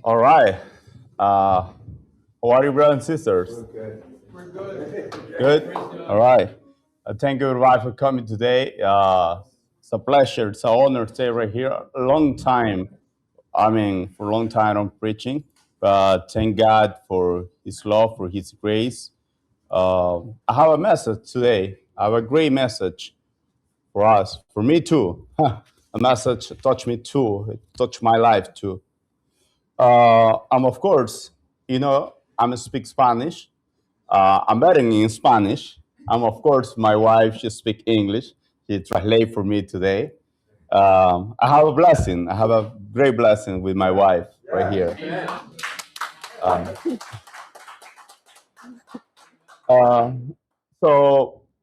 All right. How are you, brothers and sisters? We're good. Good? All right. Thank you, everybody, for coming today. It's a pleasure. It's an honor to stay right here. A long time. For a long time I'm preaching, but thank God for His love, for His grace. I have a message today. I have a great message for us, for me too. A message touched me too. It touched my life too. Of course, I'm speak Spanish. I'm better in Spanish. Of course, my wife, she speak English. She translate for me today. I have a blessing. I have a great blessing with my wife right here.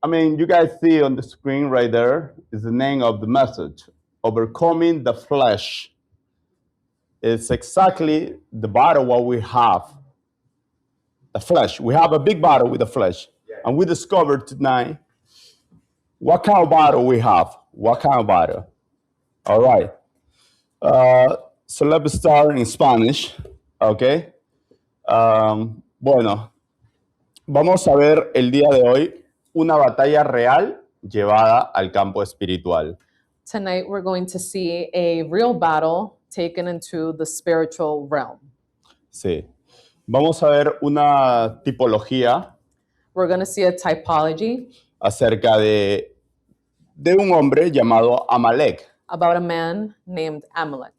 You guys see on the screen right there is the name of the message, Overcoming the Flesh. It's exactly the battle what we have, the flesh. We have a big battle with the flesh. And we discovered tonight what kind of battle we have. What kind of battle? All right. So let's start in Spanish. Okay. Bueno, vamos a ver el día de hoy una batalla real llevada al campo espiritual. Tonight we're going to see a real battle taken into the spiritual realm. Sí. Vamos a ver una tipología We're going to see a typology acerca de un hombre llamado Amalek, about a man named Amalek,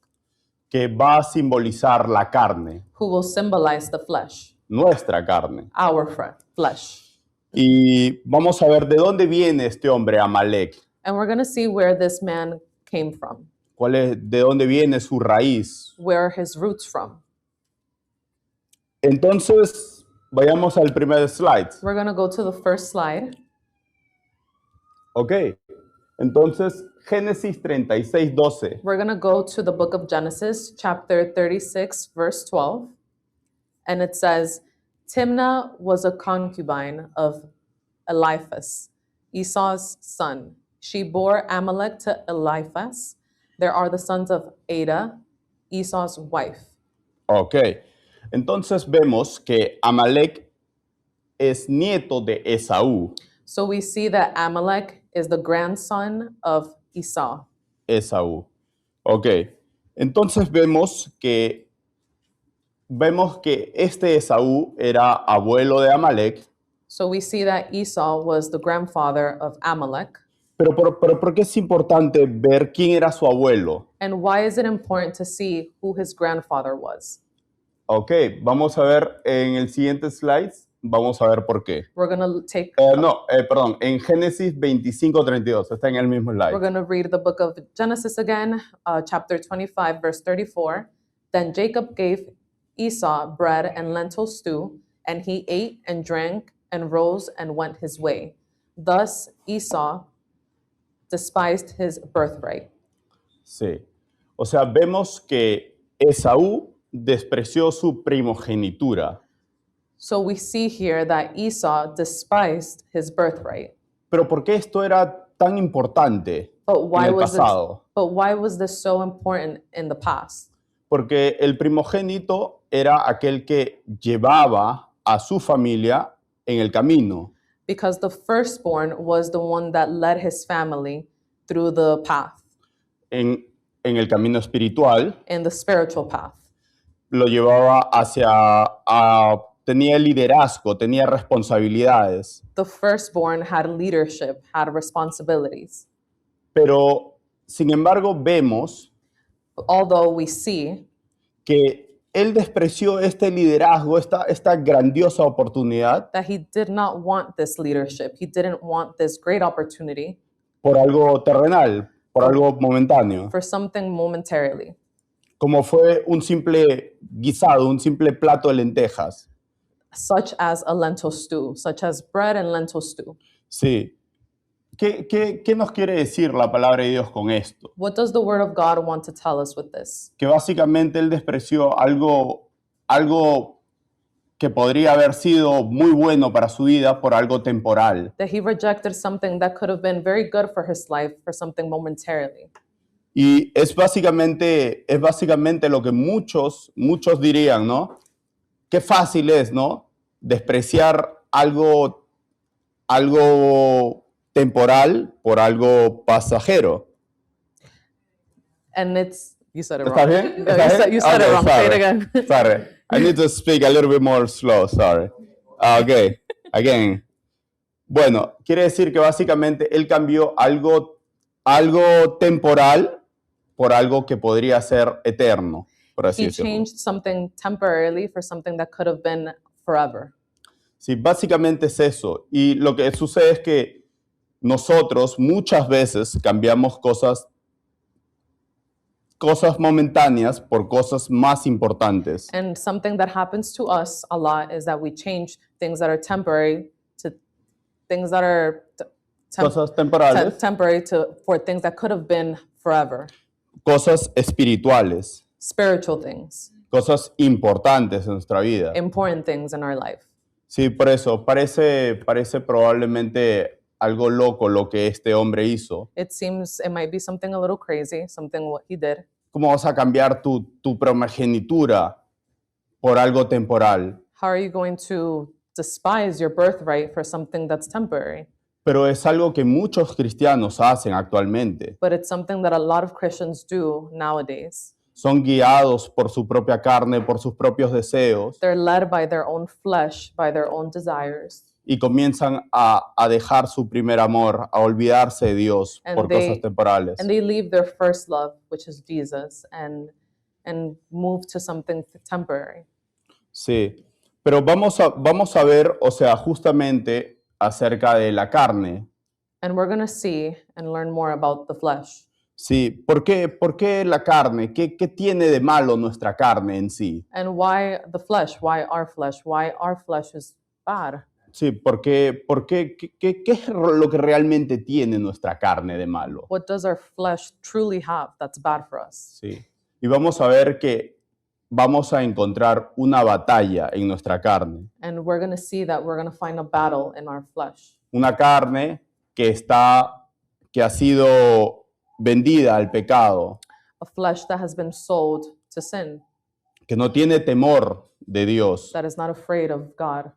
que va a simbolizar la carne, who will symbolize the flesh, nuestra carne. our flesh. Y vamos a ver de dónde viene este hombre Amalek. And we're going to see where this man came from, De dónde viene su raíz. where his roots from. Entonces, vayamos al primer slide. We're going to go to the first slide. Ok. Entonces, Génesis 36:12. We're going to go to the book of Genesis, chapter 36, verse 12. And it says, Timnah was a concubine of Eliphaz, Esau's son. She bore Amalek to Eliphaz. There are the sons of Ada, Esau's wife. Ok. Entonces vemos que Amalek es nieto de Esaú. So we see that Amalek is the grandson of Esau. Esaú. Ok. Entonces vemos que este Esaú era abuelo de Amalek. So we see that Esau was the grandfather of Amalek. Pero ¿por qué es importante ver quién era su abuelo? And why is it important to see who his grandfather was? Ok, vamos a ver en el siguiente slide, vamos a ver por qué. We're going to take... Perdón, en Génesis 25:32, está en el mismo slide. We're going to read the book of Genesis again, chapter 25, verse 34. Then Jacob gave Esau bread and lentil stew, and he ate and drank and rose and went his way. Thus Esau despised his birthright. Sí. O sea, vemos que Esaú despreció su primogenitura. So we see here that Esau despised his birthright. Pero ¿por qué esto era tan importante en el pasado? But why was this so important in the past? Porque el primogénito era aquel que llevaba a su familia en el camino. Because the firstborn was the one that led his family through the path. En el camino espiritual. In the spiritual path. Lo llevaba tenía liderazgo, tenía responsabilidades. The firstborn had leadership, had responsibilities. Pero, sin embargo, vemos although we see que él despreció este liderazgo, esta grandiosa oportunidad. That he did not want this leadership. He didn't want this great opportunity. Por algo terrenal, por algo momentáneo. For something momentarily. Como fue un simple guisado, un simple plato de lentejas. Such as a lentil stew, such as bread and lentil stew. Sí. ¿Qué nos quiere decir la palabra de Dios con esto? What does the word of God want to tell us with this? Que básicamente él despreció algo que podría haber sido muy bueno para su vida por algo temporal. That he rejected something that could have been very good for his life for something momentarily. Y es básicamente lo que muchos dirían, ¿no? Qué fácil es, ¿no? Despreciar algo temporal por algo pasajero. And you said it ¿Está wrong. bien? No, ¿Está bien? you said it Okay, wrong. Say it sorry. again. Sorry. I need to speak a little bit more slow, sorry. Okay, again. Bueno, quiere decir que básicamente él cambió algo temporal por algo que podría ser eterno, por así He decirlo. changed something temporarily for something that could have been forever. Sí, básicamente es eso. Y lo que sucede es que nosotros muchas veces cambiamos cosas momentáneas por cosas más importantes. And something that happens to us a lot is that we change things that are temporary to things that are Cosas temporales, temporary for things that could have been forever. cosas espirituales, Spiritual things, cosas importantes en nuestra vida. important things in our life. Sí, por eso parece probablemente algo loco lo que este hombre hizo. It might be something a little crazy, something what he did. ¿Cómo vas a cambiar tu primogenitura por algo temporal? How are you going to despise your birthright for something that's temporary? Pero es algo que muchos cristianos hacen actualmente. But it's something that a lot of Christians do nowadays. Son guiados por su propia carne, por sus propios deseos, They're led by their own flesh, by their own desires. y comienzan a dejar su primer amor, a olvidarse de Dios And por cosas temporales. And they leave their first love, which is Jesus, and move to something temporary. Sí, pero vamos a ver, o sea, justamente acerca de la carne. And we're going to see and learn more about the flesh. Sí, ¿por qué la carne? ¿Qué tiene de malo nuestra carne en sí? And why the flesh? Why our flesh? Why our flesh is bad? Sí, ¿qué es lo que realmente tiene nuestra carne de malo? What does our flesh truly have that's bad for us? Sí, y vamos a ver que vamos a encontrar una batalla en nuestra carne. And we're going to see that we're going to find a battle in our flesh. Una carne que ha sido vendida al pecado, A flesh that has been sold to sin, que no tiene temor de Dios, that is not afraid of God.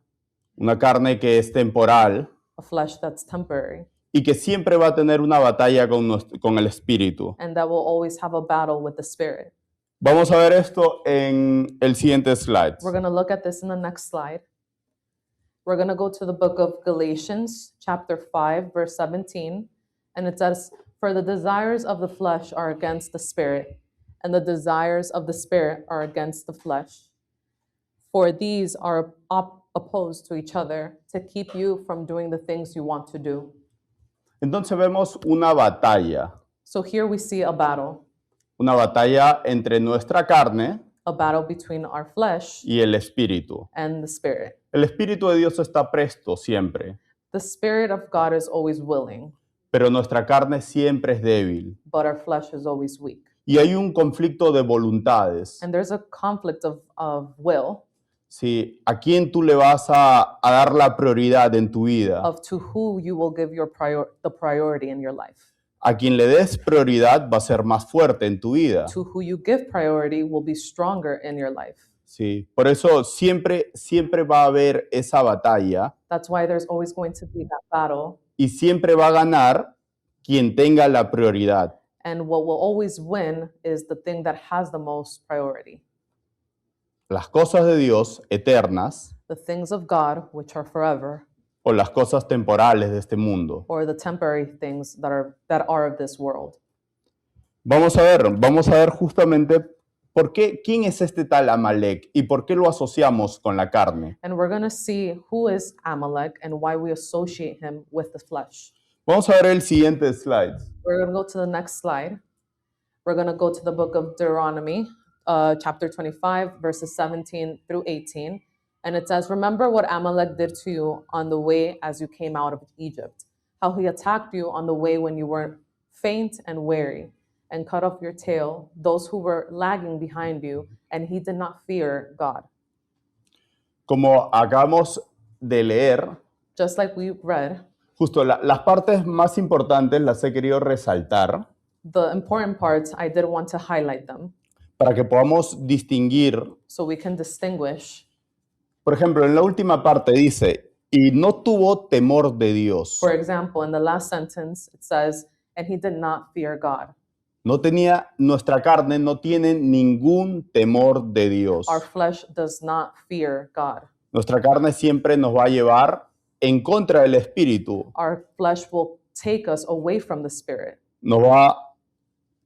una carne que es temporal A flesh that's temporary, y que siempre va a tener una batalla con el espíritu. and that will always have a battle with the spirit. Vamos a ver esto en el siguiente slide. We're going to look at this in the next slide. We're going to go to the book of Galatians, chapter 5, verse 17. And it says, "For the desires of the flesh are against the spirit, and the desires of the spirit are against the flesh. For these are opposed to each other to keep you from doing the things you want to do." Entonces vemos una batalla So here we see a battle entre nuestra carne between our flesh y el espíritu. and the spirit. El espíritu de Dios está presto siempre, The spirit of God is always willing, pero nuestra carne siempre es débil. but our flesh is always weak. Y hay un conflicto de voluntades. And there's a conflict of will, ¿Sí? ¿A quién tú le vas a dar la prioridad en tu vida? of to who you will give the priority in your life. A quien le des prioridad va a ser más fuerte en tu vida. To who you give priority will be stronger in your life. Sí. Por eso siempre va a haber esa batalla That's why there's always going to be that battle. y siempre va a ganar quien tenga la prioridad. And what will always win is the thing that has the most priority. Las cosas de Dios eternas The things of God, which are forever, o las cosas temporales de este mundo. or the temporary things that are of this world. Vamos a ver justamente quién es este tal Amalek y por qué lo asociamos con la carne. And we're going to see who is Amalek and why we associate him with the flesh. Vamos a ver el siguiente slide. We're going to go to the next slide. We're going to go to the book of Deuteronomy, chapter 25, verses 17 through 18. And it says, "Remember what Amalek did to you on the way as you came out of Egypt, how he attacked you on the way when you were faint and weary, and cut off your tail, those who were lagging behind you, and he did not fear God." Como acabamos de leer, Just like we read, justo las partes más importantes las he querido resaltar The important parts, I did want to highlight them para que podamos distinguir. so we can distinguish. Por ejemplo, en la última parte dice, y no tuvo temor de Dios. For example, in the last sentence, it says, and he did not fear God. No tenía, nuestra carne no tiene ningún temor de Dios. Our flesh does not fear God. Nuestra carne siempre nos va a llevar en contra del Espíritu. Our flesh will take us away from the Spirit. Nos va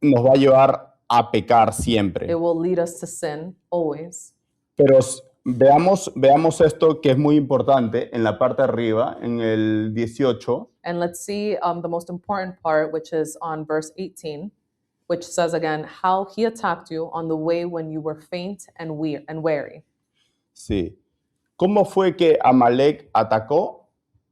a llevar a pecar It siempre. will lead us to sin always. Pero veamos esto que es muy importante en la parte de arriba, en el 18. And let's see the most important part, which is on verse 18, which says again, how he attacked you on the way when you were faint and weary. Sí. ¿Cómo fue que Amalek atacó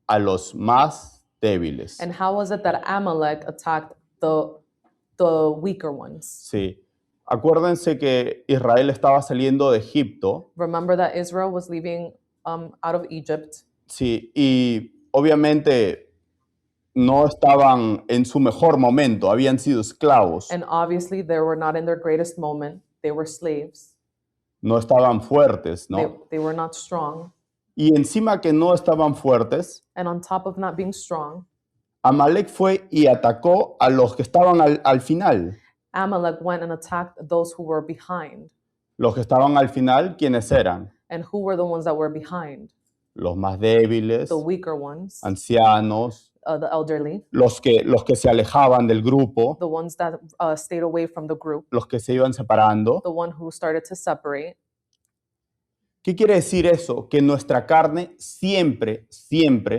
a los más débiles? And how was it that Amalek attacked the weaker ones? Sí. Acuérdense que Israel estaba saliendo de Egipto. Remember that Israel was leaving out of Egypt, Sí, y obviamente no estaban en su mejor momento, habían sido esclavos, and obviously they were not in their greatest moment. They were slaves. no estaban fuertes, They, ¿no? they were not strong. Y encima que no estaban fuertes, And on top of not being strong, Amalek fue y atacó a los que estaban al final. Amalek went and attacked those who were behind. Los que estaban al final, ¿quiénes eran? And who were the ones that were behind? Los más débiles, The weaker ones, ancianos, the elderly, los que se alejaban del grupo, the ones that stayed away from the group, los que se iban separando. the one who started to separate. ¿Qué quiere decir eso? Que nuestra carne siempre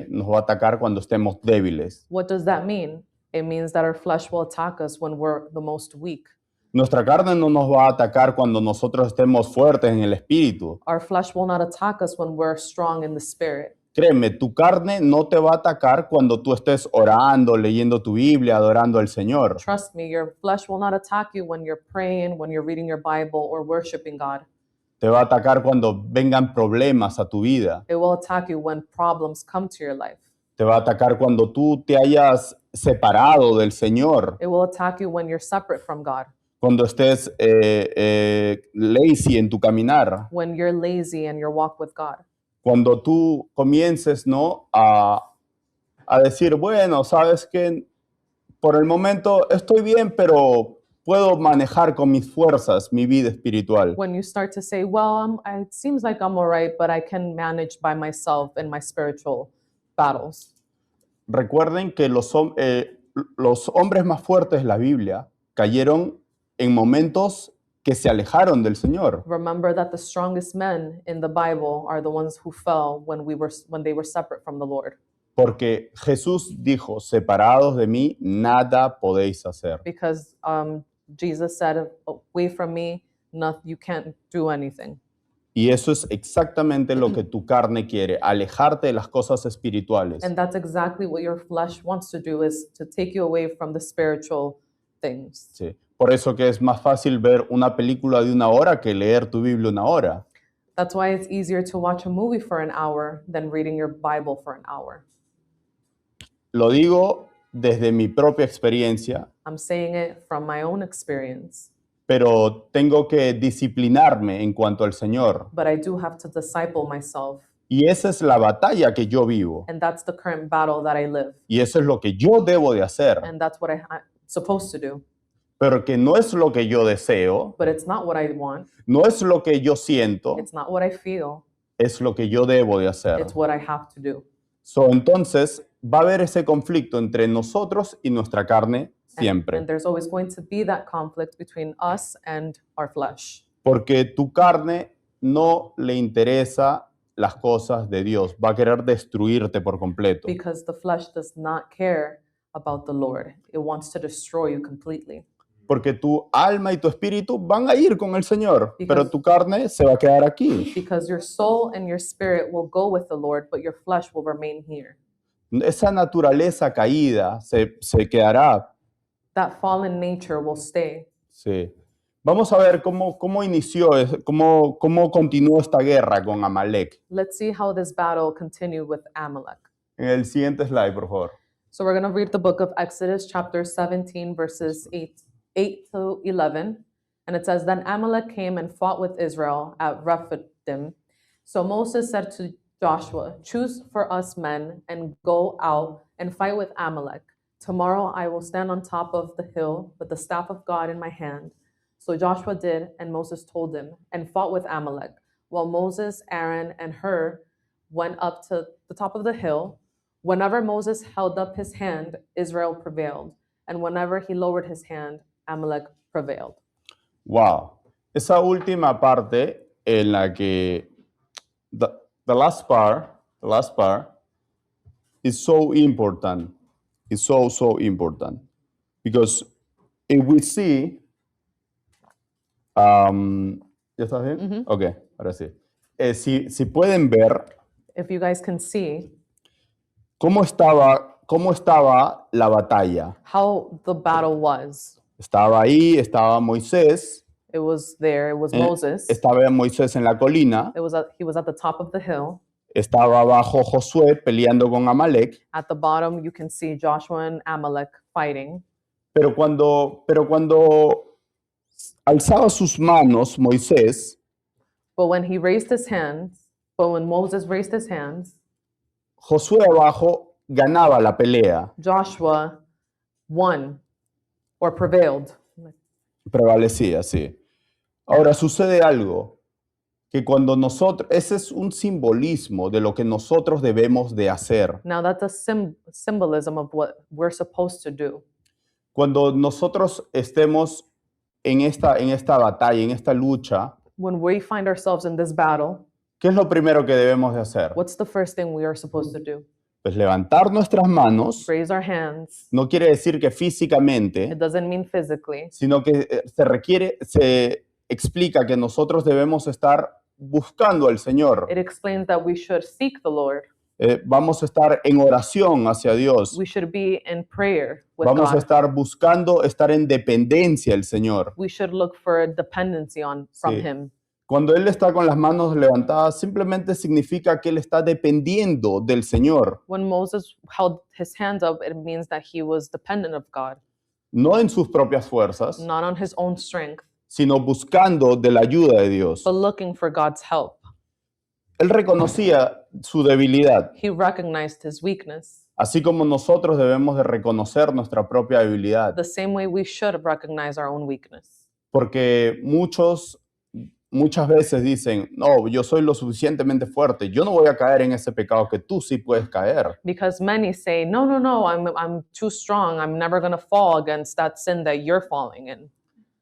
nos va a atacar cuando estemos débiles. What does that mean? It means that our flesh will attack us when we're the most weak. Nuestra carne no nos va a atacar cuando nosotros estemos fuertes en el espíritu. Our flesh will not attack us when we're strong in the spirit. Créeme, tu carne no te va a atacar cuando tú estés orando, leyendo tu Biblia, adorando al Señor. Trust me, your flesh will not attack you when you're praying, when you're reading your Bible, or worshiping God. Te va a atacar cuando vengan problemas a tu vida. It will attack you when problems come to your life. Te va a atacar cuando tú te hayas separado del Señor. It will attack you when you're separate from God, Cuando estés lazy en tu caminar. when you're lazy in your walk with God. Cuando tú comiences, ¿no? a decir, bueno, sabes que por el momento estoy bien, pero puedo manejar con mis fuerzas mi vida espiritual. When you start to say, well, it seems like I'm all right, but I can manage by myself in my spiritual battles. Recuerden que los hombres más fuertes de la Biblia cayeron en momentos que se alejaron del Señor. Remember that the strongest men in the Bible are the ones who fell when they were separate from the Lord. Porque Jesús dijo, separados de mí, nada podéis hacer. Because Jesus said, away from me, you can't do anything. Y eso es exactamente lo que tu carne quiere, alejarte de las cosas espirituales. And that's exactly what your flesh wants to do, is to take you away from the spiritual things. Sí. Por eso que es más fácil ver una película de 1 hora que leer tu Biblia 1 hora. That's why it's easier to watch a movie for an hour than reading your Bible for an hour. Lo digo desde mi propia experiencia, I'm saying it from my own experience, pero tengo que disciplinarme en cuanto al Señor. but I do have to disciple myself. Y esa es la batalla que yo vivo. And that's the current battle that I live. Y eso es lo que yo debo de hacer. And that's what I'm supposed to do. Pero que no es lo que yo deseo, But it's not what I want. no es lo que yo siento, It's not what I feel. es lo que yo debo de hacer. It's what I have to do. Entonces, va a haber ese conflicto entre nosotros y nuestra carne siempre. And there's always going to be that conflict between us and our flesh. Porque tu carne no le interesa las cosas de Dios. Va a querer destruirte por completo. Because the flesh does not care about the Lord. It wants to destroy you completely. Porque tu alma y tu espíritu van a ir con el Señor, pero tu carne se va a quedar aquí. Because your soul and your spirit will go with the Lord, but your flesh will remain here. Esa naturaleza caída se quedará. That fallen nature will stay. Sí. Vamos a ver cómo inició, cómo continuó esta guerra con Amalek. Let's see how this battle continued with Amalek. En el siguiente slide, por favor. So we're going to read the book of Exodus, chapter 17, verses 8 to 11. And it says, Then Amalek came and fought with Israel at Rephidim. So Moses said to Joshua, Choose for us men and go out and fight with Amalek. Tomorrow I will stand on top of the hill with the staff of God in my hand. So Joshua did, and Moses told him, and fought with Amalek, while Moses, Aaron, and Hur went up to the top of the hill. Whenever Moses held up his hand, Israel prevailed, and whenever he lowered his hand, Amalek prevailed. Wow. Esa última parte en la que the last part is so important. It's so important. Because if we see, ¿ya estás bien? Ok, ahora sí. Si pueden ver If you guys can see cómo estaba la batalla. how the battle was, Estaba ahí, estaba Moisés. it was there, it was Moses. Estaba Moisés en la colina. He was at the top of the hill. Estaba abajo Josué peleando con Amalek. At the bottom, you can see Joshua and Amalek fighting. Pero cuando alzaba sus manos Moisés, But when Moses raised his hands, Josué abajo ganaba la pelea, Joshua won or prevailed. prevalecía, sí. Ahora sucede algo, que cuando ese es un simbolismo de lo que nosotros debemos de hacer. Now that's a symbolism of what we're supposed to do. Cuando nosotros estemos en esta batalla, en esta lucha, When we find ourselves in this battle, ¿qué es lo primero que debemos de hacer? what's the first thing we are supposed to do? Pues levantar nuestras manos. Raise our hands. No quiere decir que físicamente, It doesn't mean physically. sino que se explica que nosotros debemos estar buscando al Señor. It explains that we should seek the Lord. Vamos a estar en oración hacia Dios. We should be in prayer with Vamos a God. estar buscando estar en dependencia del Señor. We should look for a dependency from Sí. Him. Cuando Él está con las manos levantadas, simplemente significa que Él está dependiendo del Señor. When Moses held his hands up, it means that he was dependent of God, No en sus propias fuerzas, not on his own strength, sino buscando de la ayuda de Dios. but looking for God's help. Él reconocía su debilidad. He recognized his weakness. Así como nosotros debemos de reconocer nuestra propia debilidad, The same way we should recognize our own weakness. porque muchas veces dicen, no, yo soy lo suficientemente fuerte, yo no voy a caer en ese pecado que tú sí puedes caer. Because many say, no, I'm too strong. I'm never going to fall against that sin that you're falling in.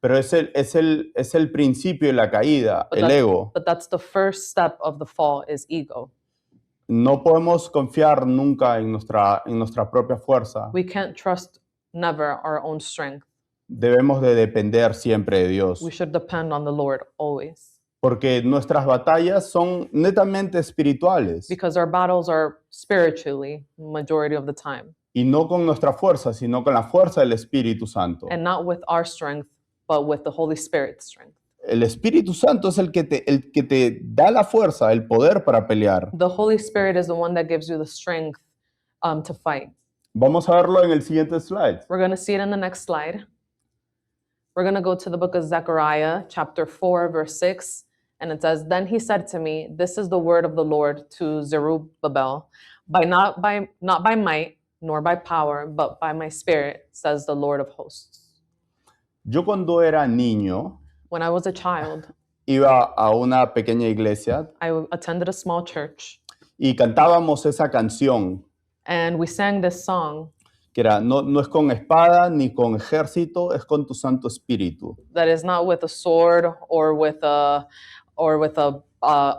Pero es el principio de la caída, But el ego. But that's the first step of the fall is ego. No podemos confiar nunca en nuestra propia fuerza. We can't trust never our own strength. Debemos de depender siempre de Dios, We should depend on the Lord always. porque nuestras batallas son netamente espirituales Because our battles are spiritually majority of the time. y no con nuestra fuerza, sino con la fuerza del Espíritu Santo. And not with our strength, but with the Holy Spirit's strength. El Espíritu Santo es el que te da la fuerza, el poder para pelear. The Holy Spirit is the one that gives you the strength to fight. Vamos a verlo en el siguiente slide. We're going to see it in the next slide. We're going to go to the book of Zechariah, chapter 4, verse 6. And it says, Then he said to me, This is the word of the Lord to Zerubbabel, not by might, nor by power, but by my spirit, says the Lord of hosts. Yo cuando era niño, When I was a child, iba a una pequeña iglesia I attended a small church, y cantábamos esa canción and we sang this song que era, no es con espada ni con ejército, es con tu Santo Espíritu. that is not with a sword or with a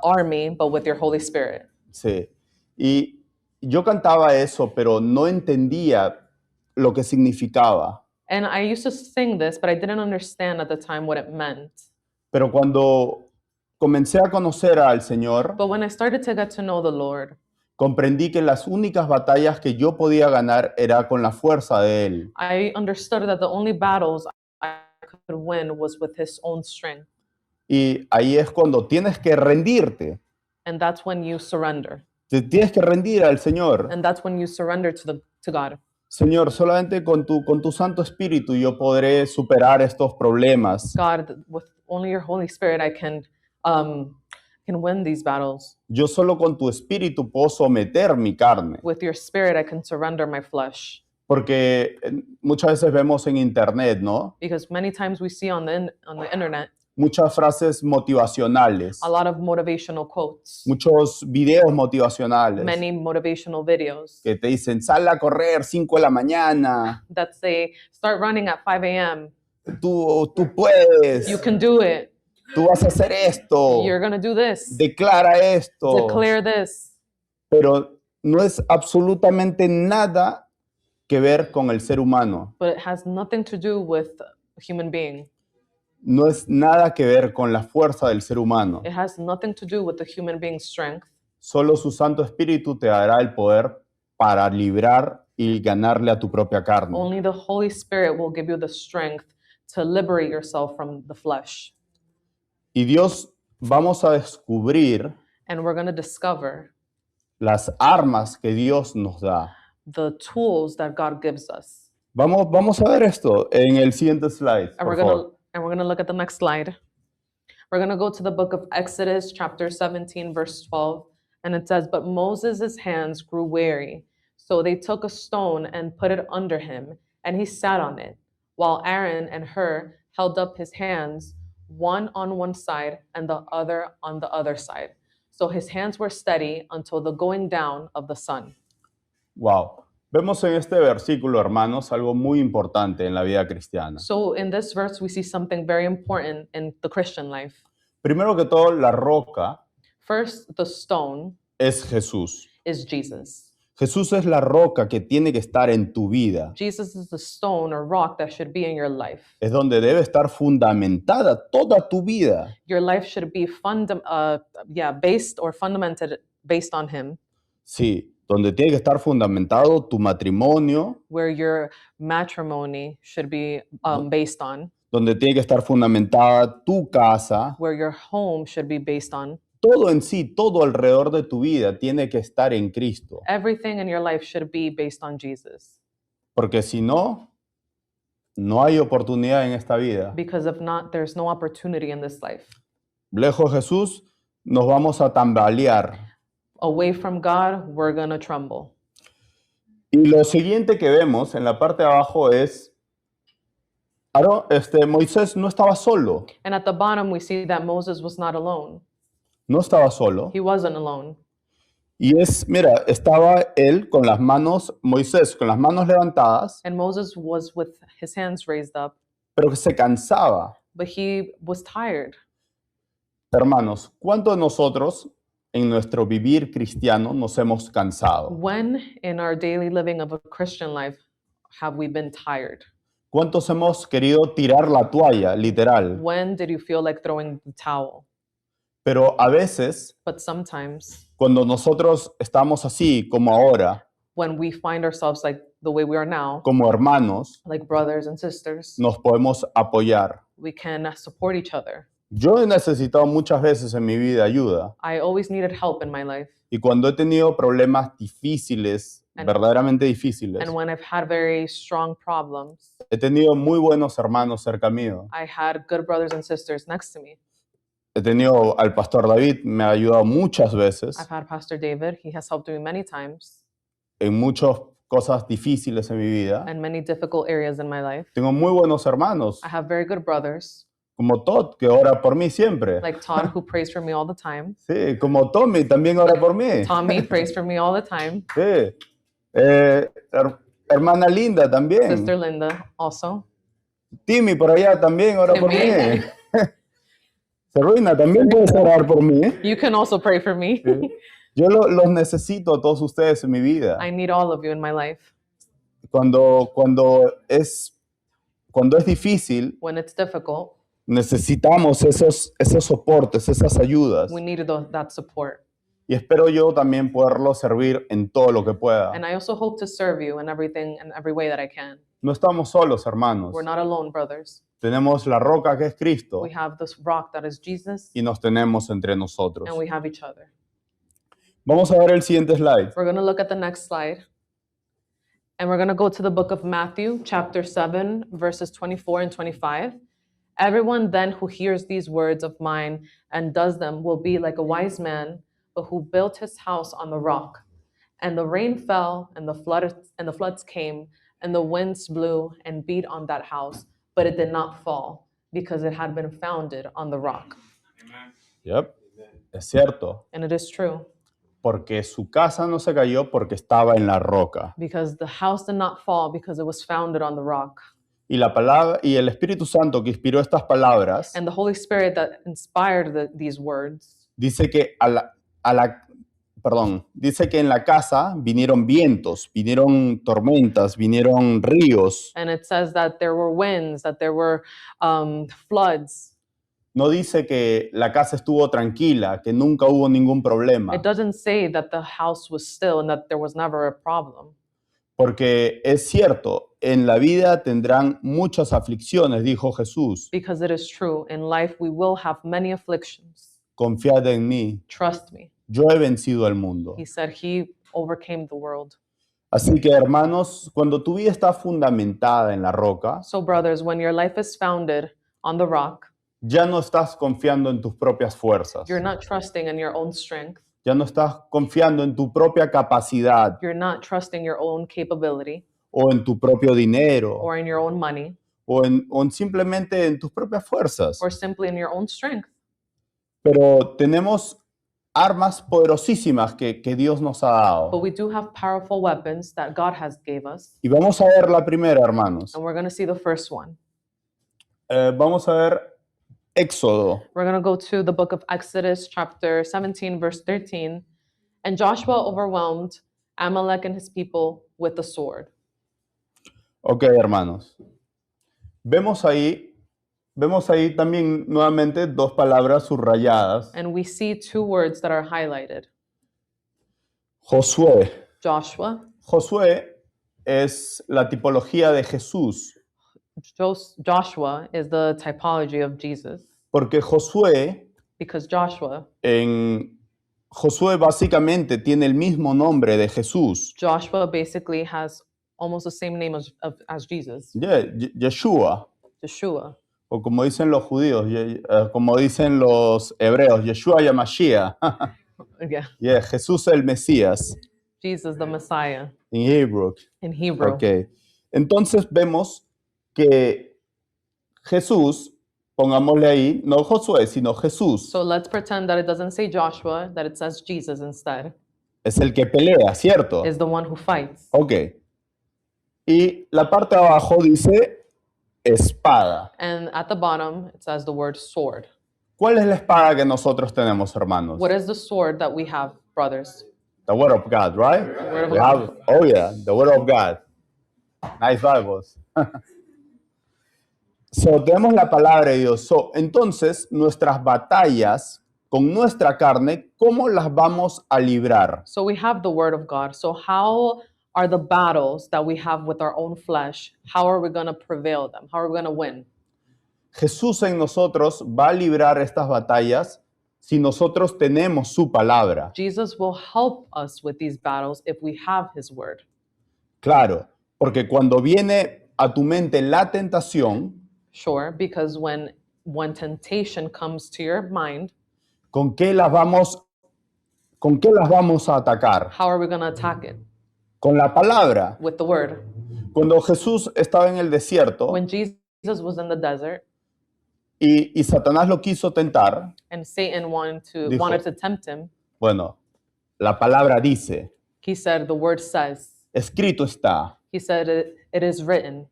army, but with your Holy Spirit. Sí. Y yo cantaba eso, pero no entendía lo que significaba. And I used to sing this, but I didn't understand at the time what it meant. Pero cuando comencé a conocer al Señor, But when I started to get to know the Lord, comprendí que las únicas batallas que yo podía ganar era con la fuerza de Él. I understood that the only battles I could win was with His own strength. Y ahí es cuando tienes que rendirte. And that's when you surrender. Te tienes que rendir al Señor. And that's when you surrender to God. Señor, solamente con tu Santo Espíritu yo podré superar estos problemas. God, with only your Holy Spirit, I can win these battles. Yo solo con tu Espíritu puedo someter mi carne. With your Spirit, I can surrender my flesh. Porque muchas veces vemos en internet, ¿no? Because many times we see on the internet Muchas frases motivacionales, a lot of motivational quotes, muchos videos motivacionales many motivational videos que te dicen, sal a correr 5 de la mañana, that say, start running at 5 a.m. tú puedes, You can do it. tú vas a hacer esto, You're going to do this. declara esto, Declare this. pero no es absolutamente nada que ver con el ser humano, But it has nothing to do with a human being. no es nada que ver con la fuerza del ser humano. It has nothing to do with the human being's strength. Solo su Santo Espíritu te dará el poder para librar y ganarle a tu propia carne. Only the Holy Spirit will give you the strength to liberate yourself from the flesh. Y Dios, vamos a descubrir And we're going to discover las armas que Dios nos da. the tools that God gives us. Vamos a ver esto en el siguiente slide, And por we're favor. going to look at the next slide. We're going to go to the book of Exodus, chapter 17, verse 12. And it says, But Moses' hands grew weary. So they took a stone and put it under him, and he sat on it, while Aaron and Hur held up his hands, one on one side and the other on the other side. So his hands were steady until the going down of the sun. Wow. Vemos en este versículo, hermanos, algo muy importante en la vida cristiana. So in this verse, we see something very important in the Christian life. Primero que todo, la roca First, the stone es Jesús. is Jesus. Jesús es la roca que tiene que estar en tu vida. Jesus is the stone or rock that should be in your life. Es donde debe estar fundamentada toda tu vida. Your life should be based or fundamented based on him, Sí, donde tiene que estar fundamentado tu matrimonio, where your matrimony should be based on, donde tiene que estar fundamentada tu casa. where your home should be based on. Todo en sí, todo alrededor de tu vida tiene que estar en Cristo. Everything in your life should be based on Jesus. Porque si no, no hay oportunidad en esta vida. Because if not, there's no opportunity in this life. Lejos de Jesús, nos vamos a tambalear. Away from God, we're going to tremble. Y lo siguiente que vemos en la parte de abajo es, Moisés no estaba solo. And at the bottom, we see that Moses was not alone. No estaba solo. He wasn't alone. Y mira, estaba él con las manos, Moisés con las manos levantadas, And Moses was with his hands raised up, pero que se cansaba. but he was tired. Hermanos, ¿cuántos de nosotros en nuestro vivir cristiano nos hemos cansado? When in our daily living of a Christian life have we been tired? ¿Cuántos hemos querido tirar la toalla, literal? When did you feel like throwing the towel? Pero a veces, But sometimes, cuando nosotros estamos así, como ahora, when we find ourselves like the way we are now, como hermanos, like brothers and sisters, nos podemos apoyar. we can support each other. Yo he necesitado muchas veces en mi vida ayuda. I always needed help in my life. Y cuando he tenido problemas difíciles, verdaderamente difíciles, And when I've had very strong problems, he tenido muy buenos hermanos cerca mío. I had good brothers and sisters next to me. He tenido al pastor David, me ha ayudado muchas veces I've had Pastor David. He has helped me many times en muchas cosas difíciles en mi vida. and many difficult areas in my life. Tengo muy buenos hermanos, I have very good brothers, como Todd, que ora por mí siempre. like Todd, who prays for me all the time. Sí, como Tommy, también ora por mí. Tommy prays for me all the time. Sí. Hermana Linda también. Sister Linda also. Timmy por allá también ora por mí. Timmy. Serruina, también puedes orar por mí. You can also pray for me. Sí. Yo los necesito a todos ustedes en mi vida. I need all of you in my life. Cuando es difícil, When it's difficult, necesitamos esos soportes, esas ayudas. we need that support. Y espero yo también poderlo servir en todo lo que pueda. And I also hope to serve you in everything and every way that I can. No estamos solos, hermanos. We're not alone, brothers. Tenemos la roca que es Cristo We have this rock that is Jesus, y nos tenemos entre nosotros. and we have each other. Vamos a ver el siguiente slide. We're going to look at the next slide. And we're going to go to the book of Matthew, chapter 7, verses 24 and 25. Everyone then who hears these words of mine and does them will be like a wise man who built his house on the rock. And the rain fell, and the floods came, and the winds blew and beat on that house, but it did not fall, because it had been founded on the rock. Yep. Es cierto, And it is true, porque su casa no se cayó porque estaba en la roca. because the house did not fall because it was founded on the rock. Y la palabra y el Espíritu Santo que inspiró estas palabras And the Holy Spirit that inspired these words dice que dice que en la casa vinieron vientos, vinieron tormentas, vinieron ríos. and it says that there were winds, that there were floods. No dice que la casa estuvo tranquila, que nunca hubo ningún problema, It doesn't say that the house was still and that there was never a problem. porque es cierto, en la vida tendrán muchas aflicciones, dijo Jesús. Because it is true, in life we will have many afflictions. Confiad en mí, Trust me. yo he vencido al mundo. He said he overcame the world. Así que, hermanos, cuando tu vida está fundamentada en la roca, So brothers, when your life is founded on the rock, ya no estás confiando en tus propias fuerzas. you're not trusting in your own strength. Ya no estás confiando en tu propia capacidad You're not trusting your own capability o en tu propio dinero or in your own money o simplemente en tus propias fuerzas. or simply in your own strength. Pero tenemos armas poderosísimas que Dios nos ha dado. But we do have powerful weapons that God has gave us. Y vamos a ver la primera, hermanos. And we're going to see the first one. Vamos a ver Éxodo. We're going to go to the book of Exodus, chapter 17, verse 13. And Joshua overwhelmed Amalek and his people with the sword. Ok, hermanos. Vemos ahí también nuevamente dos palabras subrayadas. And we see two words that are highlighted. Josué. Joshua. Josué es la tipología de Jesús, Joshua is the typology of Jesus. porque Josué Because Joshua básicamente tiene el mismo nombre de Jesús. Joshua basically has almost the same name as Jesus. Yeshua, Yeshua. o como dicen los judíos, como dicen los hebreos, Yeshua Yamashiach. Yeah. Yeah, Jesús el Mesías, Jesus the Messiah en Hebrew. in Hebrew. Ok. Entonces vemos que Jesús, pongámosle ahí, no Josué, sino Jesús, So let's pretend that it doesn't say Joshua, that it says Jesus instead, es el que pelea, ¿cierto? is the one who fights. Ok. Y la parte de abajo dice espada. And at the bottom, it says the word sword. ¿Cuál es la espada que nosotros tenemos, hermanos? What is the sword that we have, brothers? The Word of God, right? Word of We God. have, oh yeah, the Word of God. Nice Bibles. So, tenemos la palabra de Dios. So, entonces, nuestras batallas con nuestra carne, ¿cómo las vamos a librar? So we have the word of God. So how are the battles that we have with our own flesh, how are we going to prevail them? How are we going to win? Jesús en nosotros va a librar estas batallas si nosotros tenemos su palabra. Jesus will help us with these battles if we have his word. Claro, porque cuando viene a tu mente la tentación, Sure, because when temptation comes to your mind, ¿con qué las vamos a atacar? how are we going to attack it? Con la palabra. With the word. Cuando Jesús estaba en el desierto When Jesus was in the desert y Satanás lo quiso tentar, and Satan wanted Dijo- to tempt him, bueno, la palabra dice, he said, the word says, escrito está. he said, it is written.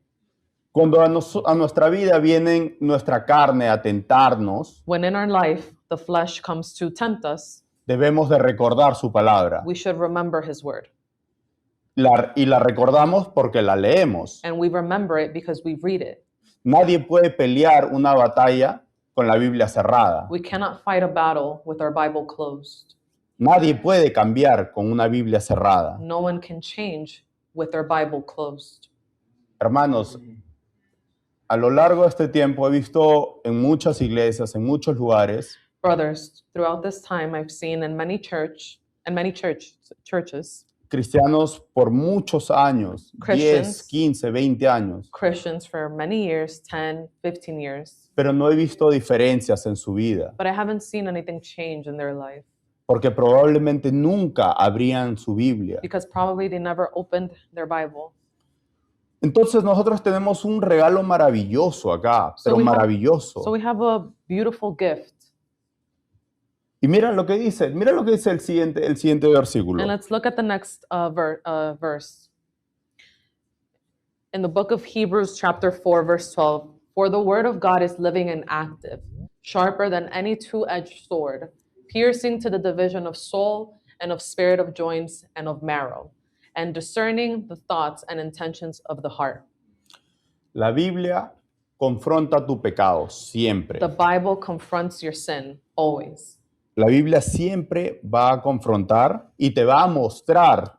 Cuando a nuestra vida vienen nuestra carne a tentarnos, When in our life the flesh comes to tempt us, debemos de recordar su palabra. we should remember his word. Y la recordamos porque la leemos. And we remember it because we read it. Nadie puede pelear una batalla con la Biblia cerrada. We cannot fight a battle with our Bible closed. Nadie puede cambiar con una Biblia cerrada. No one can change with their Bible closed. Hermanos, a lo largo de este tiempo he visto en muchas iglesias, en muchos lugares, Brothers, throughout this time I've seen in many churches cristianos por muchos años, 10, Christians. 15, 20 años, Christians for many years, 10, 15 years, pero no he visto diferencias en su vida, but I haven't seen anything change in their life porque probablemente nunca abrían su Biblia. because probably they never opened their Bible. Entonces nosotros tenemos un regalo maravilloso acá, So pero we have- maravilloso. So we have a beautiful gift. Y mira lo que dice el siguiente versículo. And let's look at the next verse. In the book of Hebrews, chapter 4, verse 12, for the word of God is living and active, sharper than any two-edged sword, piercing to the division of soul and of spirit, of joints and of marrow, and discerning the thoughts and intentions of the heart. La Biblia confronta tu pecado siempre. The Bible confronts your sin always. La Biblia siempre va a confrontar y te va a mostrar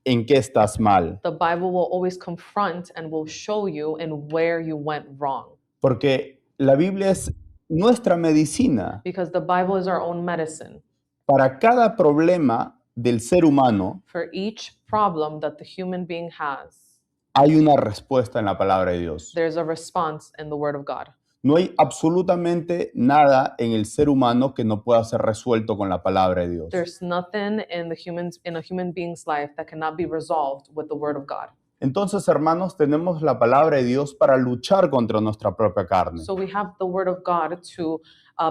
en qué estás mal. The Bible will always confront and will show you in where you went wrong. Porque la Biblia es nuestra medicina. Because the Bible is our own medicine. Para cada problema del ser humano For each problem that the human being has, hay una respuesta en la palabra de Dios. there's a response in the Word of God. No hay absolutamente nada en el ser humano que no pueda ser resuelto con la palabra de Dios. There's nothing in a human being's life that cannot be resolved with the Word of God. Entonces, hermanos, tenemos la palabra de Dios para luchar contra nuestra propia carne. So we have the Word of God to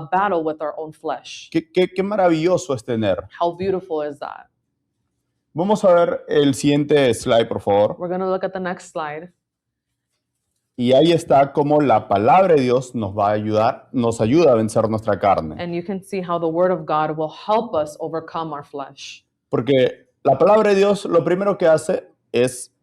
battle with our own flesh. Qué maravilloso es tener. How beautiful is that? Vamos a ver el siguiente slide, por favor. We're going to look at the next slide. Y ahí está cómo la palabra de Dios nos va a ayudar, nos ayuda a vencer nuestra carne. And you can see how the Word of God will help us overcome our flesh. Porque la palabra de Dios lo primero que hace es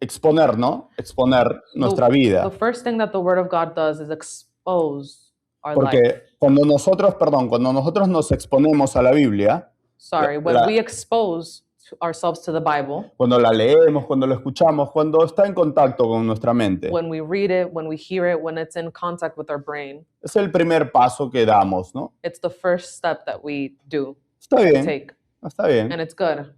exponer, ¿no? Exponer nuestra vida. The first thing that the Word of God does is expose our life. Porque cuando nosotros nos exponemos a la Biblia, Sorry, when la- we expose ourselves to the Bible, cuando la leemos, cuando la escuchamos, cuando está en contacto con nuestra mente, when we read it, when we hear it, when it's in contact with our brain, es el primer paso que damos, ¿no? it's the first step that we do Está bien, take, está bien. and it's good.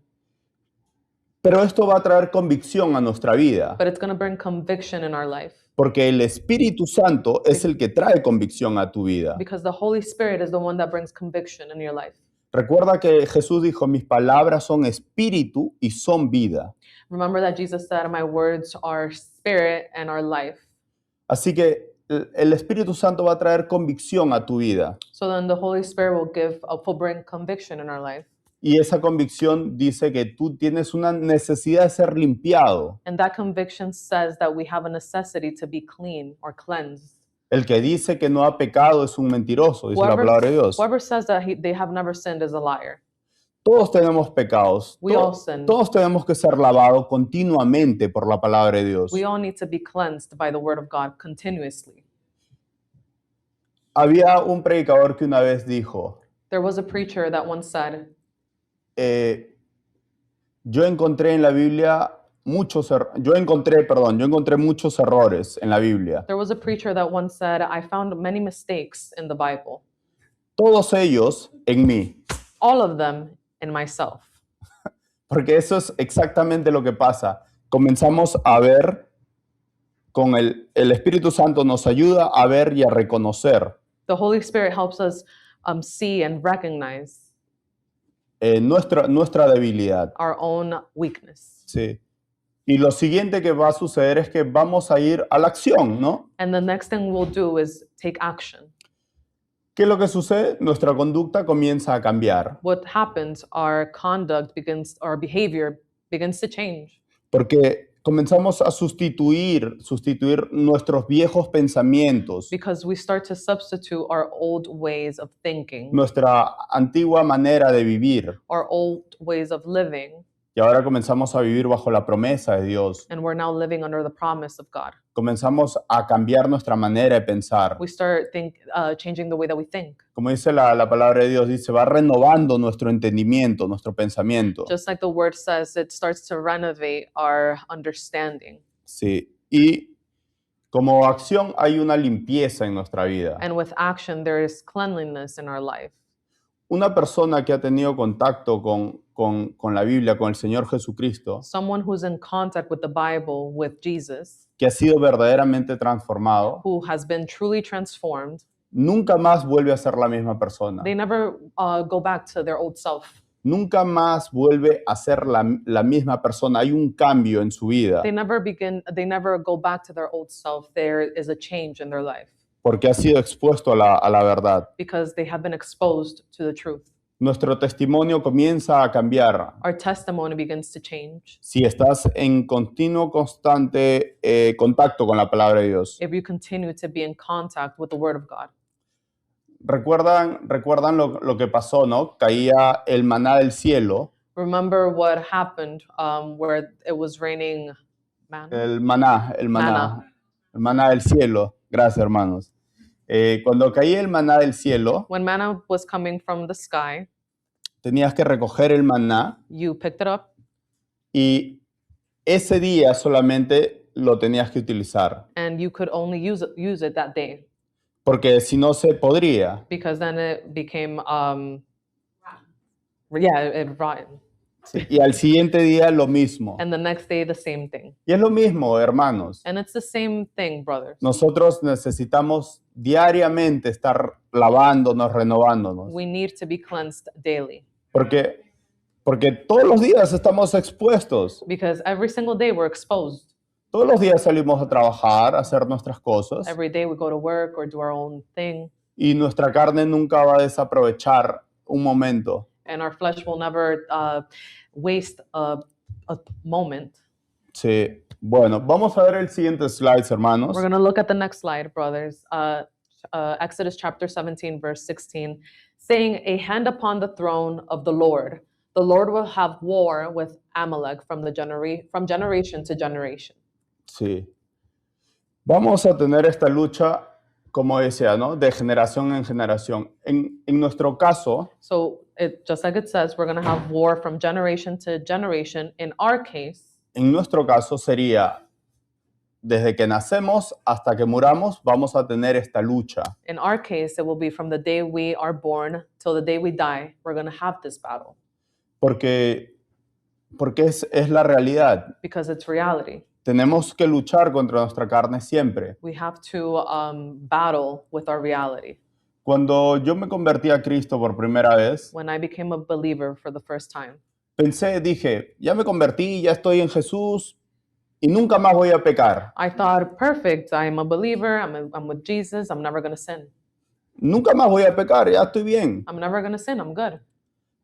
Pero esto va a traer convicción a nuestra vida, But it's going to bring conviction in our life porque el Espíritu Santo es el que trae convicción a tu vida. because the Holy Spirit is the one that brings conviction in your life. Recuerda que Jesús dijo, mis palabras son espíritu y son vida. Remember that Jesus said, my words are spirit and are life. Así que el Espíritu Santo va a traer convicción a tu vida. So then the Holy Spirit will bring conviction in our life. Y esa convicción dice que tú tienes una necesidad de ser limpiado. And that conviction says that we have a necessity to be clean or cleansed. El que dice que no ha pecado es un mentiroso, dice la palabra de Dios. Whoever says that they have never sinned is a liar. Todos tenemos pecados. We all sin. Todos tenemos que ser lavados continuamente por la palabra de Dios. We all need to be cleansed by the Word of God continuously. Había un predicador que una vez dijo, There was a preacher that once said, yo encontré en la Biblia yo encontré muchos errores en la Biblia. there was a preacher that once said, I found many mistakes in the Bible, Todos ellos en mí. all of them in myself. Porque eso es exactamente lo que pasa. Comenzamos a ver, con el Espíritu Santo nos ayuda a ver y a reconocer The Holy Spirit helps us see and recognize nuestra debilidad. our own weakness. Sí. Y lo siguiente que va a suceder es que vamos a ir a la acción, ¿no? And the next thing we'll do is take action. ¿Qué es lo que sucede? Nuestra conducta comienza a cambiar. What happens, our behavior begins to change. Porque comenzamos a sustituir nuestros viejos pensamientos, Because we start to substitute our old ways of thinking, nuestra antigua manera de vivir. our old ways of living, Y ahora comenzamos a vivir bajo la promesa de Dios. and we're now living under the promise of God. Comenzamos a cambiar nuestra manera de pensar. We start changing the way that we think. Como dice la palabra de Dios, dice, va renovando nuestro entendimiento, nuestro pensamiento. Just like the word says, it starts to renovate our understanding. Sí. Y como acción hay una limpieza en nuestra vida. And with action, there is cleanliness in our life. Una persona que ha tenido contacto con con la Biblia, con el Señor Jesucristo, someone who's in contact with the Bible, with Jesus, que ha sido verdaderamente transformado, who has been truly transformed, nunca más vuelve a ser la misma persona. they never go back to their old self. Nunca más vuelve a ser la misma persona. Hay un cambio en su vida They never go back to their old self. There is a change in their life porque ha sido expuesto a la verdad. because they have been exposed to the truth. Nuestro testimonio comienza a cambiar Our testimony begins to change si estás en continuo, constante contacto con la palabra de Dios. if you continue to be in contact with the Word of God. ¿Recuerdan lo que pasó, no? Caía el maná del cielo, Remember what happened where it was raining manna? el maná del cielo. Gracias, hermanos. Cuando caía el maná del cielo, When manna was coming from the sky, tenías que recoger el maná you picked it up, y ese día solamente lo tenías que utilizar, and you could only use it that day porque si no se podría. because then it became it rotten. Y al siguiente día lo mismo. And the next day the same thing. Y es lo mismo, hermanos. And it's the same thing, brothers. Nosotros necesitamos diariamente estar lavándonos, renovándonos, We need to be cleansed daily porque todos los días estamos expuestos. because every single day we're exposed. Todos los días salimos a trabajar, a hacer nuestras cosas, Every day we go to work or do our own thing, y nuestra carne nunca va a desaprovechar un momento. and our flesh will never waste a moment. Sí. Bueno, vamos a ver el siguiente slide, hermanos. We're going to look at the next slide, brothers. Exodus chapter 17, verse 16, saying, "A hand upon the throne of the Lord. The Lord will have war with Amalek from generation to generation." Sí. Vamos a tener esta lucha, como decía, ¿no? De generación en generación. En nuestro caso, So, just like it says, we're going to have war from generation to generation. In our case, sería desde que nacemos hasta que muramos, vamos a tener esta lucha. it will be from the day we are born till the day we die. We're going to have this battle Porque es la realidad. because it's reality. Tenemos que luchar contra nuestra carne siempre. We have to battle with our reality. Cuando yo me convertí a Cristo por primera vez, When I became a believer for the first time, dije, ya me convertí, ya estoy en Jesús y nunca más voy a pecar. I thought, perfect, I'm a believer, I'm with Jesus, I'm never going to sin. Nunca más voy a pecar, ya estoy bien. I'm never going to sin, I'm good.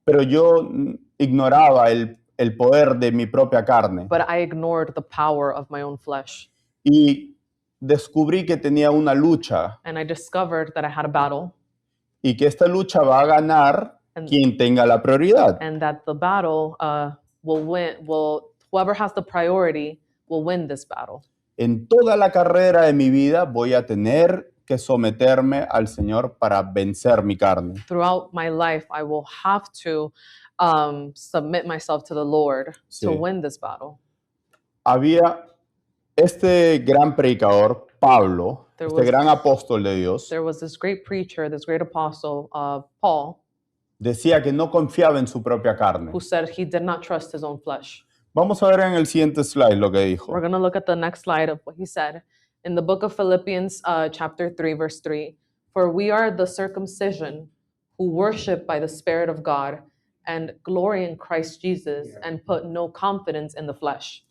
Pero yo ignoraba el poder de mi propia carne But I ignored the power of my own flesh. y descubrí que tenía una lucha And I discovered that I had a battle y que esta lucha va a ganar And- quien tenga la prioridad. and that the battle whoever has the priority will win this battle. En toda la carrera de mi vida voy a tener que someterme al Señor para vencer mi carne. Throughout my life, I will have to submit myself to the Lord to Sí. win this battle. Había este gran predicador, Pablo, There este was- gran apóstol de Dios, There was this great preacher, this great apostle, Paul, decía que no confiaba en su propia carne. who said he did not trust his own flesh. Vamos a ver en el siguiente slide lo que dijo. We're going to look at the next slide of what he said. In the book of Philippians, chapter 3, verse 3, "For we are the circumcision who worship by the Spirit of God and glory in Christ Jesus and put no confidence in the flesh."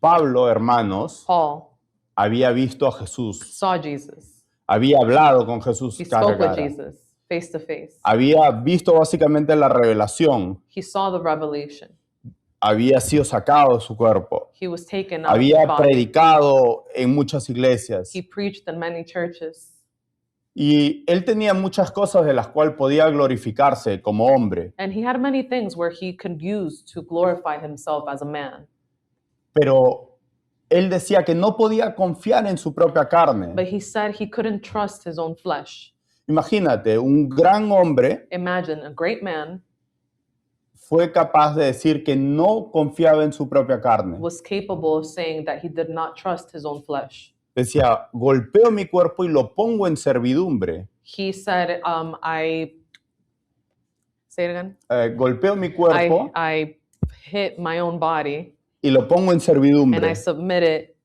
Pablo, hermanos, Paul había visto a Jesús, saw Jesus. había hablado con Jesús He cara a spoke with cara, Jesus face to face. había visto básicamente la revelación, He saw the revelation. había sido sacado de su cuerpo, He was taken out of había his body. predicado en muchas iglesias He preached in many churches. y él tenía muchas cosas de las cuales podía glorificarse como hombre, And he had many things where he could use to glorify himself as a man. pero él decía que no podía confiar en su propia carne. But he said he couldn't trust his own flesh. Imagínate, un gran hombre Imagine a great man fue capaz de decir que no confiaba en su propia carne. was capable of saying that he did not trust his own flesh. Decía, golpeo mi cuerpo y lo pongo en servidumbre. He said, I Say it again. Golpeo mi cuerpo I hit my own body y lo pongo en and servidumbre. I submit it.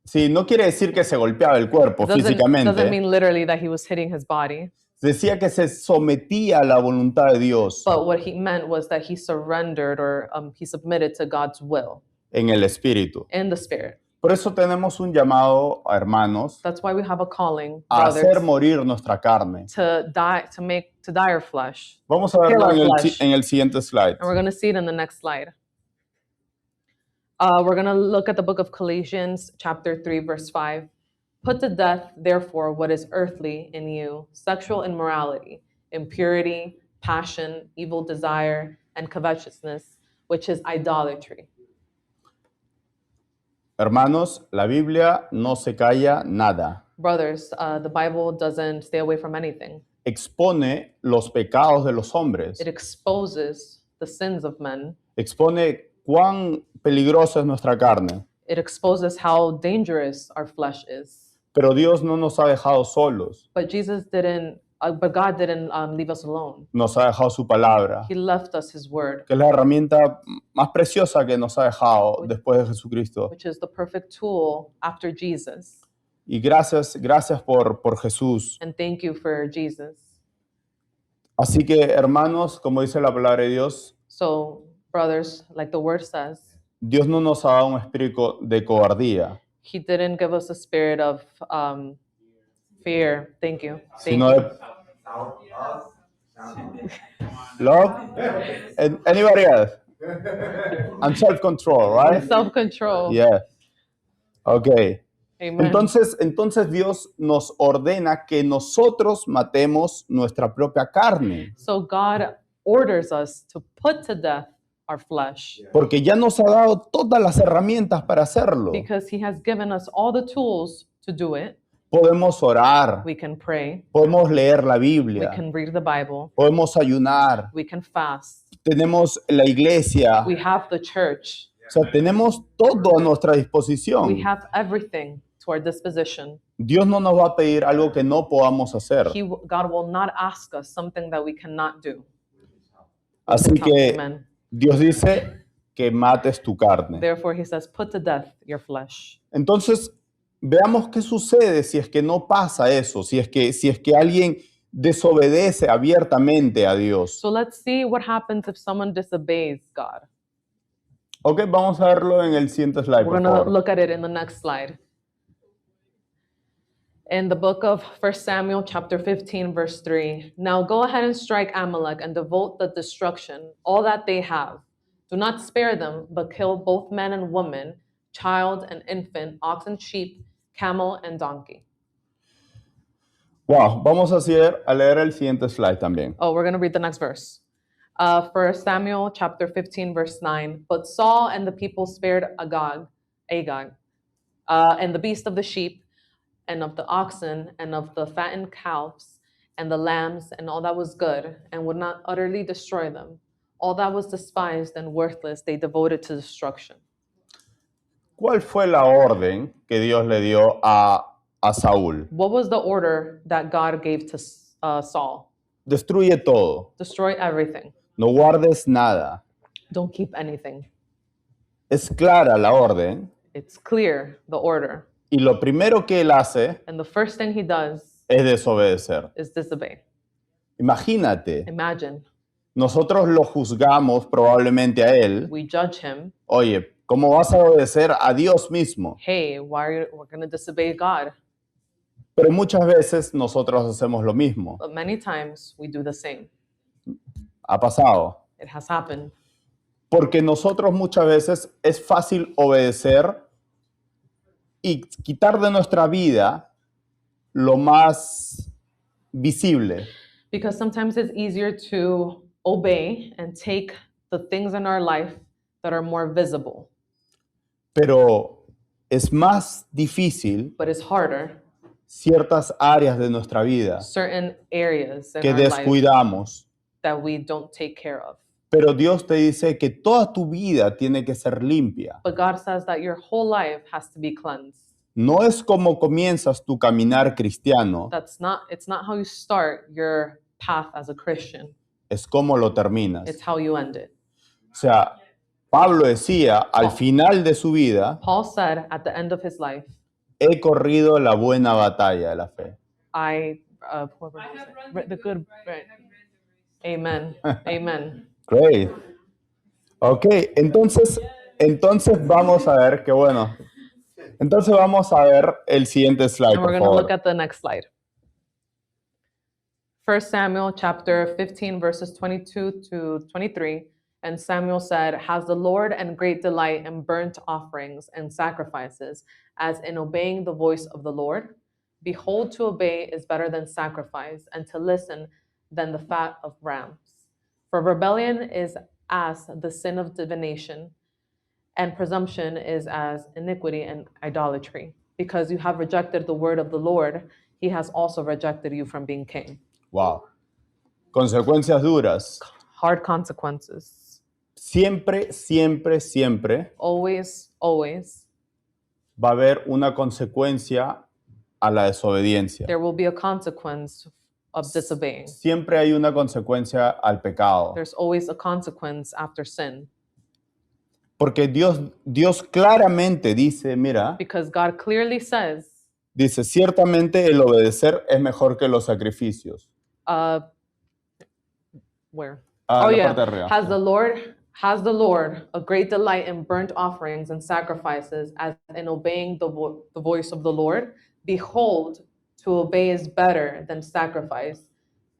Sí, no quiere decir que se golpeaba el cuerpo Doesn't físicamente. mean literally that he was hitting his body, Decía que se sometía a la voluntad de Dios but what he meant was that he surrendered or he submitted to God's will en el espíritu. in the spirit. Por eso tenemos un llamado a hermanos That's why we have a calling, a hacer brothers, morir nuestra carne. to die our flesh. Vamos a verlo Kill en our el, flesh. en el siguiente slide. And we're going to see it in the next slide. We're going to look at the book of Colossians, chapter 3, verse 5. Put to death, therefore, what is earthly in you: sexual immorality, impurity, passion, evil desire, and covetousness, which is idolatry. Hermanos, la Biblia no se calla nada. Brothers, the Bible doesn't stay away from anything. Expone los pecados de los hombres. It exposes the sins of men. Expone cuán peligrosa es nuestra carne. It exposes how dangerous our flesh is. Pero Dios no nos ha dejado solos. But God didn't leave us alone. Nos ha dejado su palabra, He left us His word, que es la herramienta más preciosa que nos ha dejado después de Jesucristo. which is the perfect tool after Jesus. Y gracias por Jesús. And thank you for Jesus. Así que, hermanos, como dice la palabra de Dios, So, brothers, like the word says, Dios no nos ha dado un espíritu de cobardía, He didn't give us a spirit of fear. Thank you. Thank sino you. de love. And anybody else? And self-control, right? Self-control. Yeah. Okay. Amen. Entonces Dios nos ordena que nosotros matemos nuestra propia carne, So God orders us to put to death our flesh porque ya nos ha dado todas las herramientas para hacerlo. because He has given us all the tools to do it. Podemos orar, We can pray, podemos leer la we Biblia, can read the Bible, podemos ayunar, we can fast, tenemos la iglesia, we have the church, o sea, tenemos todo a nuestra we disposición. have everything to our disposition. Dios no nos va a pedir algo que no podamos hacer. God will not ask us something that we cannot do. Así que Amen. Dios dice que mates tu carne. Therefore, He says, put to death your flesh. Entonces, veamos qué sucede si es que no pasa eso, si es que alguien desobedece abiertamente a Dios. So let's see what happens if someone disobeys God. Ok, vamos a verlo en el siguiente slide, We're por going to favor. look at it in the next slide. In the book of 1 Samuel, chapter 15, verse 3. Now go ahead and strike Amalek and devote the destruction, all that they have. Do not spare them, but kill both men and women, child and infant, ox and sheep, camel and donkey. Wow, vamos a leer el siguiente slide también. Oh, we're going to read the next verse. 1 Samuel chapter 15, verse 9. But Saul and the people spared Agag, and the beast of the sheep, and of the oxen, and of the fattened calves, and the lambs, and all that was good, and would not utterly destroy them. All that was despised and worthless they devoted to destruction. ¿Cuál fue la orden que Dios le dio a Saúl? What was the order that God gave to Saul? Destruye todo, Destroy everything. no guardes nada. Don't keep anything. Es clara la orden It's clear, the order. y lo primero que él hace And the first thing he does es desobedecer. is disobey. Imagínate, Imagine, nosotros lo juzgamos probablemente a él. we judge him. Oye, ¿cómo vas a obedecer a Dios mismo? Hey, we're going to disobey God. Pero muchas veces nosotros hacemos lo mismo. But many times we do the same. Ha pasado. It has happened. Porque nosotros muchas veces es fácil obedecer y quitar de nuestra vida lo más visible. Because sometimes it's easier to obey and take the things in our life that are more visible. Pero es más difícil But it's harder, ciertas áreas de nuestra vida certain areas in que our life descuidamos. that we don't take care of. Pero Dios te dice que toda tu vida tiene que ser limpia. But God says that your whole life has to be cleansed. No es como comienzas tu caminar cristiano, It's not how you start your path as a Christian. es cómo lo terminas. it's how you end it. O sea, Pablo decía al final de su vida, Paul said at the end of his life, he corrido la buena batalla de la fe. whoever was it? The good, right. Amen. Amen. Great. Ok, entonces vamos a ver que bueno. Entonces vamos a ver el siguiente slide, And we're por going to look favor. at the next slide. 1 Samuel chapter 15, verses 22 to 23. And Samuel said, Has the Lord and great delight in burnt offerings and sacrifices, as in obeying the voice of the Lord? Behold, to obey is better than sacrifice, and to listen than the fat of rams. For rebellion is as the sin of divination, and presumption is as iniquity and idolatry. Because you have rejected the word of the Lord, he has also rejected you from being king. Wow. Consecuencias duras. Hard consequences. Siempre, siempre, siempre Always, always, va a haber una consecuencia a la desobediencia. there will be a consequence of disobeying. Siempre hay una consecuencia al pecado. There's always a consequence after sin. Porque Dios claramente dice, mira, Because God clearly says, dice, ciertamente el obedecer es mejor que los sacrificios. Where? Ah, Oh la yeah. parte de arriba. Has the Lord a great delight in burnt offerings and sacrifices, as in obeying the voice of the Lord? Behold, to obey is better than sacrifice,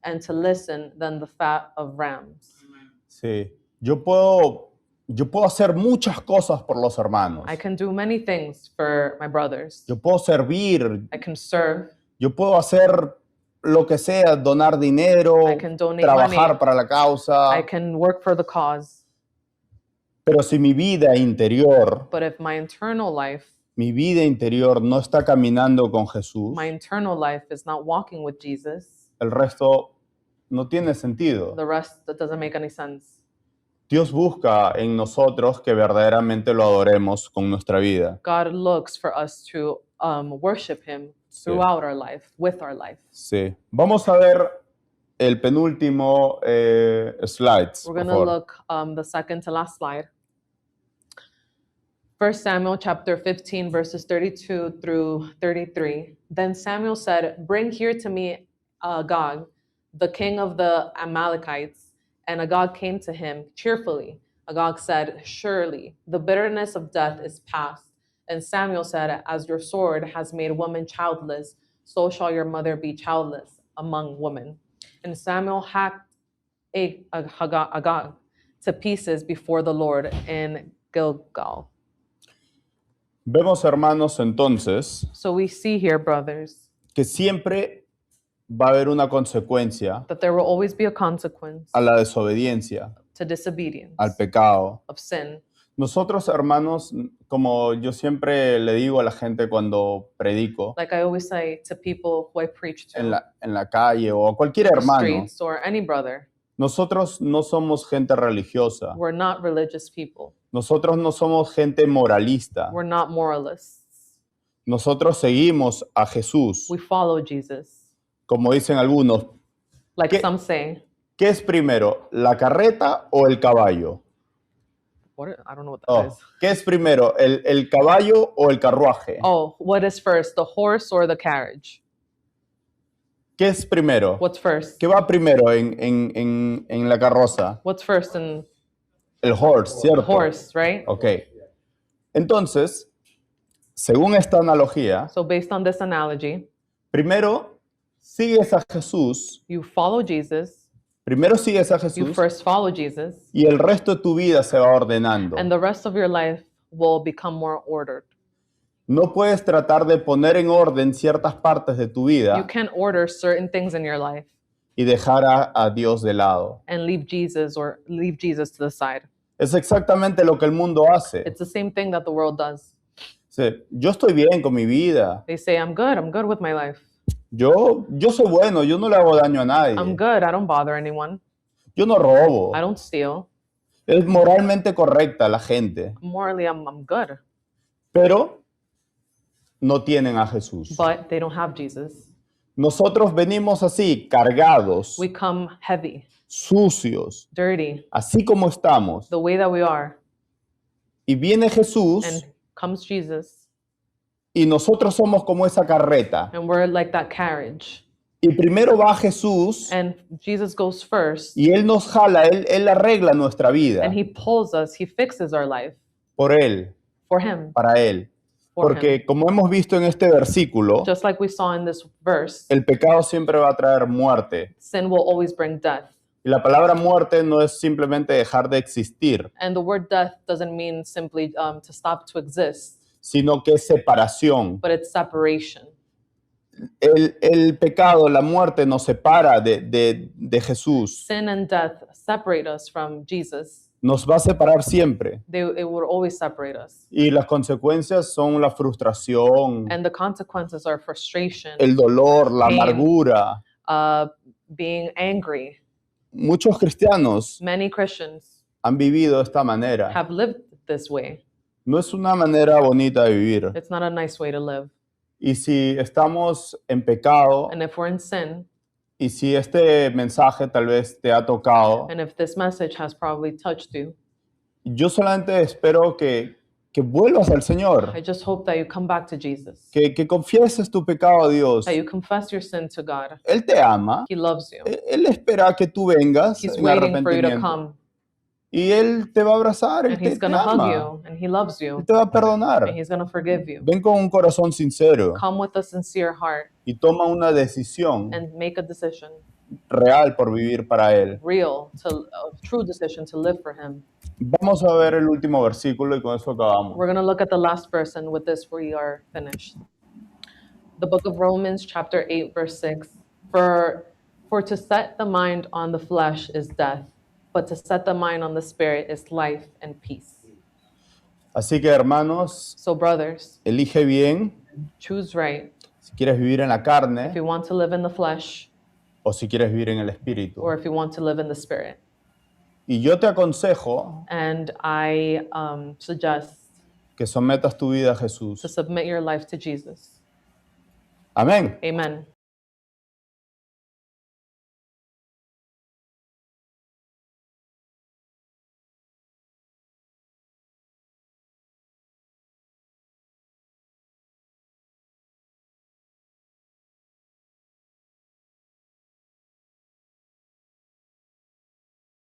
and to listen than the fat of rams. Sí. Yo puedo hacer muchas cosas por los hermanos. I can do many things for my brothers. Yo puedo servir. I can serve. Yo puedo hacer lo que sea, donar dinero, I can donate trabajar money. para la causa. I can work for the cause. Pero si mi vida interior, But if my internal life no está caminando con Jesús, my internal life is not walking with Jesus, el resto no tiene sentido. the rest, that doesn't make any sense. Dios busca en nosotros que verdaderamente lo adoremos con nuestra vida. God looks for us to worship Him throughout our life, with our life. Sí. Vamos a ver el penúltimo slides, We're por going to favor. look the second to last slide. 1 Samuel chapter 15, verses 32 through 33. Then Samuel said, Bring here to me Agag, the king of the Amalekites. And Agag came to him cheerfully. Agag said, Surely the bitterness of death is past. And Samuel said, As your sword has made woman childless, so shall your mother be childless among women. And Samuel hacked Agag to pieces before the Lord in Gilgal. Vemos, hermanos, entonces, So we see here, brothers, que siempre va a haber una consecuencia that there will always be a consequence a la desobediencia, to disobedience, al pecado. of sin. Nosotros, hermanos, como yo siempre le digo a la gente cuando predico Like I always say to people who I preach to, en la calle o a cualquier the hermano, streets or any brother, nosotros no somos gente religiosa. we're not religious people. Nosotros no somos gente moralista. We're not moralists. Nosotros seguimos a Jesús. We follow Jesus. Como dicen algunos, Like ¿Qué? some say, ¿qué es primero, la carreta o el caballo? I don't know what that is. ¿Qué es primero, el caballo o el carruaje? Oh, what is first, the horse or the carriage? ¿Qué es primero? What's first? ¿Qué va primero en la carroza? What's first in El horse, ¿cierto? horse, right? Ok. Entonces, según esta analogía, So based on this analogy, primero sigues a Jesús, you follow Jesus, primero sigues a you Jesús first follow Jesus, y el resto de tu vida se va ordenando. and the rest of your life will become more ordered. No puedes tratar de poner en orden ciertas partes de tu You vida can order certain things in your life y dejar a Dios de lado. and leave Jesus to the side. Es exactamente lo que el mundo hace. It's the same thing that the world does. Dice, yo estoy bien con mi vida. They say, I'm good with my life. Yo soy bueno, yo no le hago daño a I'm nadie. good, I don't bother anyone. Yo no robo. I don't steal. Es moralmente correcta la gente, Morally, I'm good. pero no tienen a Jesús. But they don't have Jesus. Nosotros venimos así, cargados, We come heavy, sucios, dirty, así como estamos. the way that we are. Y viene Jesús And comes Jesus, y nosotros somos como esa carreta. and we're like that carriage. Y primero va Jesús And Jesus goes first, y Él nos jala, Él arregla nuestra vida and he pulls us, he fixes our life por Él, for him, para Él. for him. Porque como hemos visto en este versículo, Just like we saw in this verse, el pecado siempre va a traer muerte. sin will always bring death. Y la palabra muerte no es simplemente dejar de existir, And the word death doesn't mean simply to stop to exist, sino que es separación. but it's separation. El pecado, la muerte nos separa de Jesús. Sin and death separate us from Jesus. Nos va a separar siempre. It will always separate us. Y las consecuencias son la frustración, And the consequences are frustration, el dolor, la pain. amargura. being angry. Muchos cristianos Many Christians han vivido de esta manera. have lived this way. No es una manera bonita de vivir. It's not a nice way to live. Y si estamos en pecado, And if we're in sin, y si este mensaje tal vez te ha tocado, and if this message has probably touched you, yo solamente espero que vuelvas al Señor, I just hope that you come back to Jesus, que confieses tu pecado a Dios. that you confess your sin to God. Él te ama, He loves you. Él espera que tú vengas He's en waiting for you to arrepentimiento. come, Y Él te va a abrazar, Él and te He's going to hug ama, you, and He loves Él you, te va a perdonar. and He's going to forgive you. Ven con un corazón sincero Come with a sincere heart y toma una decisión and make a decision, real por vivir para Él. real, a true decision to live for Him. Vamos a ver el último versículo y con eso acabamos. We're going to look at the last verse, and with this we are finished. The book of Romans, chapter 8, verse 6. For to set the mind on the flesh is death, but to set the mind on the spirit is life and peace. Así que hermanos, So, brothers, elige bien choose right. si quieres vivir en la If carne you want to live in the flesh, o si quieres vivir en el espíritu. or if you want to live in the spirit. Y yo te aconsejo And I suggest que sometas tu vida a to Jesús. submit your life to Jesus. Amén. Amen.